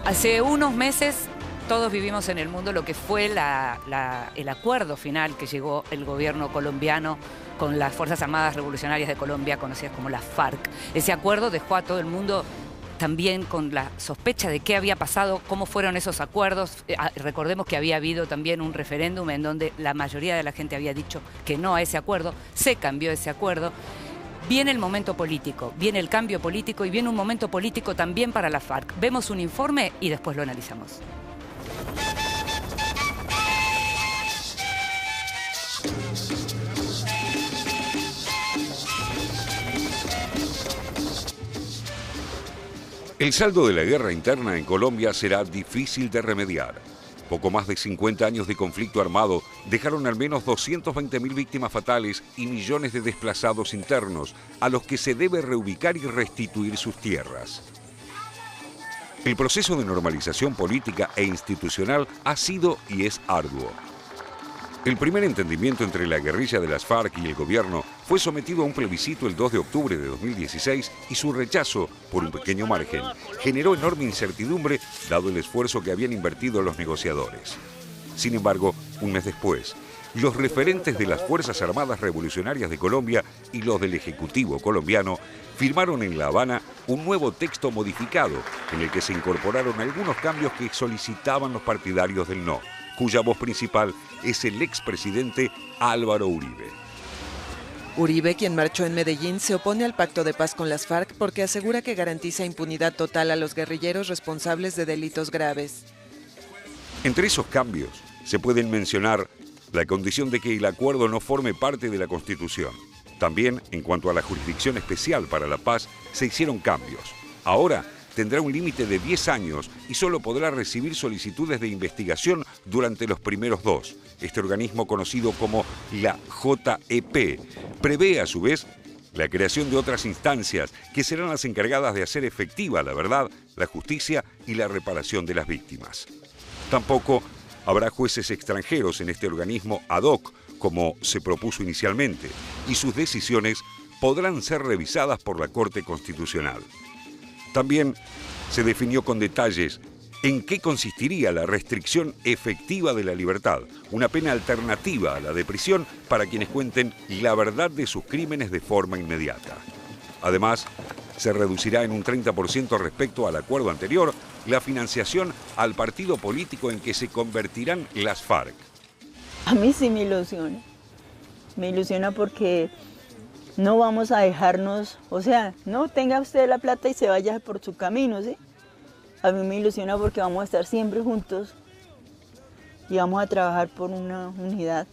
Hace unos meses todos vivimos en el mundo lo que fue el acuerdo final que llegó el gobierno colombiano con las Fuerzas Armadas Revolucionarias de Colombia, conocidas como las FARC. Ese acuerdo dejó a todo el mundo también con la sospecha de qué había pasado, cómo fueron esos acuerdos. Recordemos que había habido también un referéndum en donde la mayoría de la gente había dicho que no a ese acuerdo, se cambió ese acuerdo. Viene el momento político, viene el cambio político y viene un momento político también para la FARC. Vemos un informe y después lo analizamos. El saldo de la guerra interna en Colombia será difícil de remediar. Poco más de 50 años de conflicto armado dejaron al menos 220.000 víctimas fatales y millones de desplazados internos, a los que se debe reubicar y restituir sus tierras. El proceso de normalización política e institucional ha sido y es arduo. El primer entendimiento entre la guerrilla de las FARC y el gobierno fue sometido a un plebiscito el 2 de octubre de 2016 y su rechazo, por un pequeño margen, generó enorme incertidumbre dado el esfuerzo que habían invertido los negociadores. Sin embargo, un mes después, los referentes de las Fuerzas Armadas Revolucionarias de Colombia y los del Ejecutivo colombiano firmaron en La Habana un nuevo texto modificado en el que se incorporaron algunos cambios que solicitaban los partidarios del no, cuya voz principal es el expresidente Álvaro Uribe. Uribe, quien marchó en Medellín, se opone al pacto de paz con las FARC porque asegura que garantiza impunidad total a los guerrilleros responsables de delitos graves. Entre esos cambios se pueden mencionar la condición de que el acuerdo no forme parte de la Constitución. También, en cuanto a la Jurisdicción Especial para la Paz, se hicieron cambios. Ahora tendrá un límite de 10 años y solo podrá recibir solicitudes de investigación durante los primeros 2. Este organismo, conocido como la JEP, prevé a su vez la creación de otras instancias que serán las encargadas de hacer efectiva la verdad, la justicia y la reparación de las víctimas. Tampoco habrá jueces extranjeros en este organismo ad hoc, como se propuso inicialmente, y sus decisiones podrán ser revisadas por la Corte Constitucional. También se definió con detalles en qué consistiría la restricción efectiva de la libertad, una pena alternativa a la de prisión para quienes cuenten la verdad de sus crímenes de forma inmediata. Además, se reducirá en un 30% respecto al acuerdo anterior la financiación al partido político en que se convertirán las FARC. A mí sí me ilusiona porque no vamos a dejarnos, o sea, no tenga usted la plata y se vaya por su camino, ¿sí? A mí me ilusiona porque vamos a estar siempre juntos y vamos a trabajar por una unidad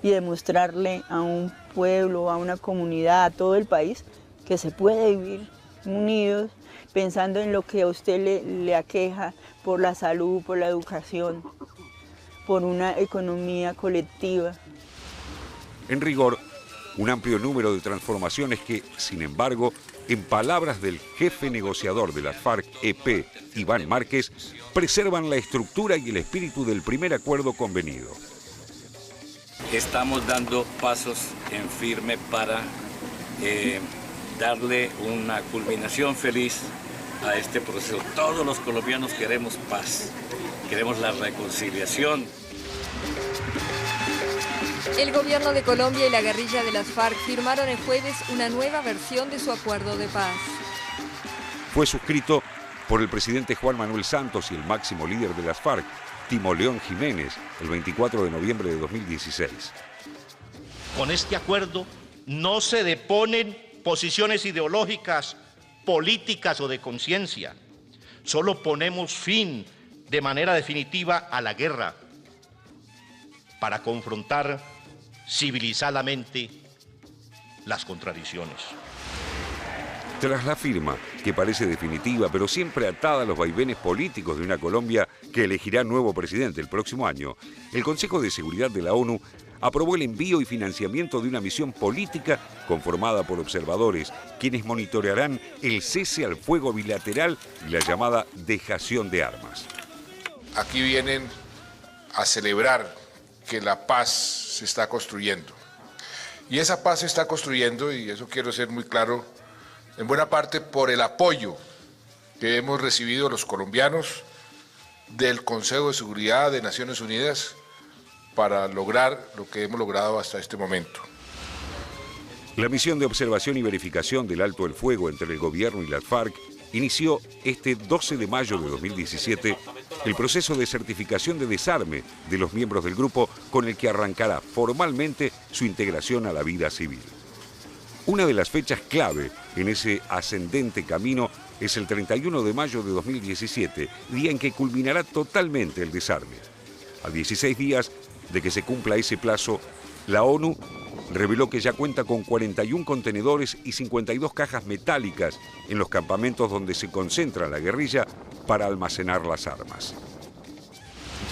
y demostrarle a un pueblo, a una comunidad, a todo el país que se puede vivir unidos, pensando en lo que a usted le aqueja, por la salud, por la educación, por una economía colectiva. En rigor, un amplio número de transformaciones que, sin embargo, en palabras del jefe negociador de la FARC-EP, Iván Márquez, preservan la estructura y el espíritu del primer acuerdo convenido. Estamos dando pasos en firme para darle una culminación feliz a este proceso. Todos los colombianos queremos paz, queremos la reconciliación. El gobierno de Colombia y la guerrilla de las FARC firmaron el jueves una nueva versión de su acuerdo de paz. Fue suscrito por el presidente Juan Manuel Santos y el máximo líder de las FARC, Timo León Jiménez, el 24 de noviembre de 2016. Con este acuerdo no se deponen posiciones ideológicas, políticas o de conciencia. Solo ponemos fin de manera definitiva a la guerra para confrontar civilizadamente las contradicciones. Tras la firma, que parece definitiva, pero siempre atada a los vaivenes políticos de una Colombia que elegirá nuevo presidente el próximo año, el Consejo de Seguridad de la ONU aprobó el envío y financiamiento de una misión política conformada por observadores, quienes monitorearán el cese al fuego bilateral y la llamada dejación de armas. Aquí vienen a celebrar que la paz se está construyendo. Y esa paz se está construyendo, y eso quiero ser muy claro, en buena parte por el apoyo que hemos recibido los colombianos del Consejo de Seguridad de Naciones Unidas para lograr lo que hemos logrado hasta este momento. La misión de observación y verificación del alto el fuego entre el gobierno y las FARC inició este 12 de mayo de 2017 el proceso de certificación de desarme de los miembros del grupo, con el que arrancará formalmente su integración a la vida civil. Una de las fechas clave en ese ascendente camino es el 31 de mayo de 2017, día en que culminará totalmente el desarme. A 16 días de que se cumpla ese plazo, la ONU reveló que ya cuenta con 41 contenedores y 52 cajas metálicas en los campamentos donde se concentra la guerrilla para almacenar las armas.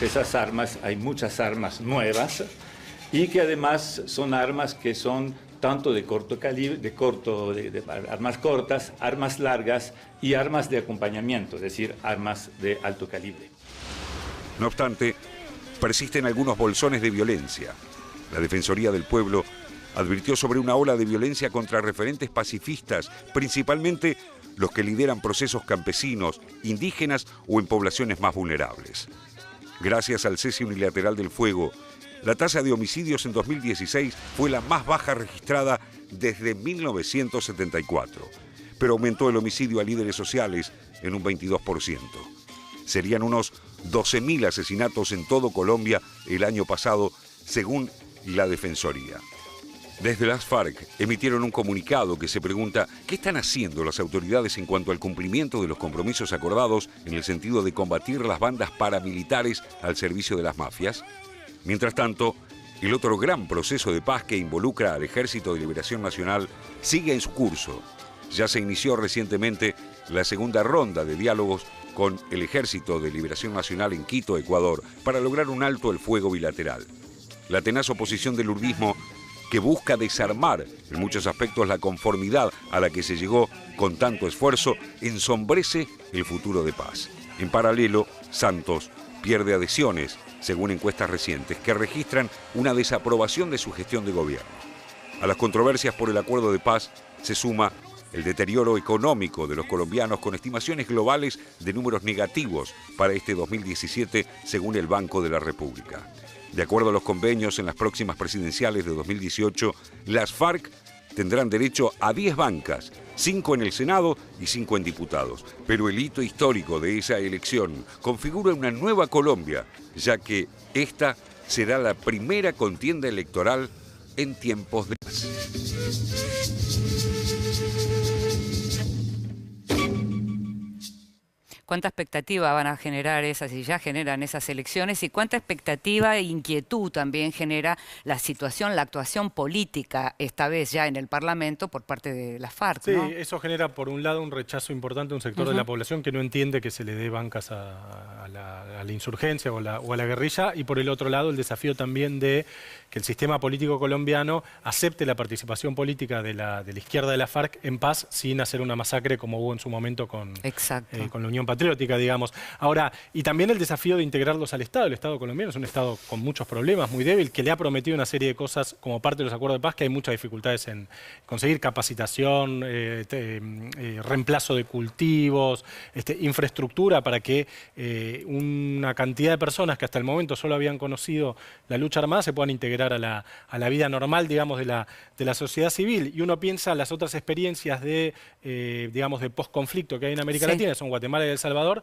Esas armas, hay muchas armas nuevas y que además son armas que son tanto de corto calibre, de armas cortas, armas largas y armas de acompañamiento, es decir, armas de alto calibre. No obstante, persisten algunos bolsones de violencia. La Defensoría del Pueblo advirtió sobre una ola de violencia contra referentes pacifistas, principalmente los que lideran procesos campesinos, indígenas o en poblaciones más vulnerables. Gracias al cese unilateral del fuego, la tasa de homicidios en 2016 fue la más baja registrada desde 1974, pero aumentó el homicidio a líderes sociales en un 22%. Serían unos 12.000 asesinatos en todo Colombia el año pasado, según la Defensoría. Desde las FARC emitieron un comunicado que se pregunta ¿qué están haciendo las autoridades en cuanto al cumplimiento de los compromisos acordados en el sentido de combatir las bandas paramilitares al servicio de las mafias? Mientras tanto, el otro gran proceso de paz que involucra al Ejército de Liberación Nacional sigue en su curso. Ya se inició recientemente la segunda ronda de diálogos con el Ejército de Liberación Nacional en Quito, Ecuador, para lograr un alto el fuego bilateral. La tenaz oposición del uribismo, que busca desarmar en muchos aspectos la conformidad a la que se llegó con tanto esfuerzo, ensombrece el futuro de paz. En paralelo, Santos pierde adhesiones, según encuestas recientes, que registran una desaprobación de su gestión de gobierno. A las controversias por el acuerdo de paz se suma el deterioro económico de los colombianos, con estimaciones globales de números negativos para este 2017, según el Banco de la República. De acuerdo a los convenios, en las próximas presidenciales de 2018, las FARC tendrán derecho a 10 bancas, 5 en el Senado y 5 en diputados. Pero el hito histórico de esa elección configura una nueva Colombia, ya que esta será la primera contienda electoral en tiempos de paz. ¿Cuánta expectativa van a generar esas, y ya generan esas elecciones? Y cuánta expectativa e inquietud también genera la situación, la actuación política, esta vez ya en el Parlamento, por parte de las FARC, ¿no? Sí, eso genera, por un lado, un rechazo importante de un sector de la población que no entiende que se le dé bancas a la insurgencia o a la guerrilla, y por el otro lado, el desafío también de que el sistema político colombiano acepte la participación política de la izquierda de la FARC en paz, sin hacer una masacre como hubo en su momento con la Unión Patriótica, digamos. Ahora, y también el desafío de integrarlos al Estado. El Estado colombiano es un Estado con muchos problemas, muy débil, que le ha prometido una serie de cosas como parte de los acuerdos de paz, que hay muchas dificultades en conseguir: capacitación, reemplazo de cultivos, infraestructura para que una cantidad de personas que hasta el momento solo habían conocido la lucha armada se puedan integrar a la vida normal, digamos, de la sociedad civil. Y uno piensa en las otras experiencias digamos, de posconflicto que hay en América Latina, son Guatemala y El Salvador.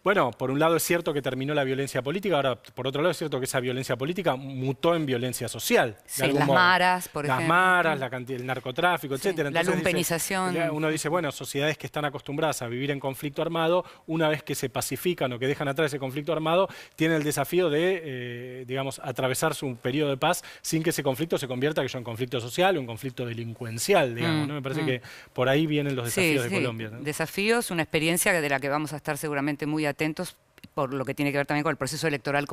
Bueno, por un lado es cierto que terminó la violencia política, ahora por otro lado es cierto que esa violencia política mutó en violencia social. Sí, las maras, por ejemplo. Las maras, el narcotráfico, etcétera. La Entonces, lumpenización. Uno dice, bueno, sociedades que están acostumbradas a vivir en conflicto armado, una vez que se pacifican o que dejan atrás ese conflicto armado, tienen el desafío de, digamos, atravesar su periodo de paz sin que ese conflicto se convierta en conflicto social o en conflicto delincuencial, digamos, ¿no? Me parece que por ahí vienen los desafíos de Colombia, ¿no? Desafíos, una experiencia de la que vamos a estar seguramente muy atentos, por lo que tiene que ver también con el proceso electoral.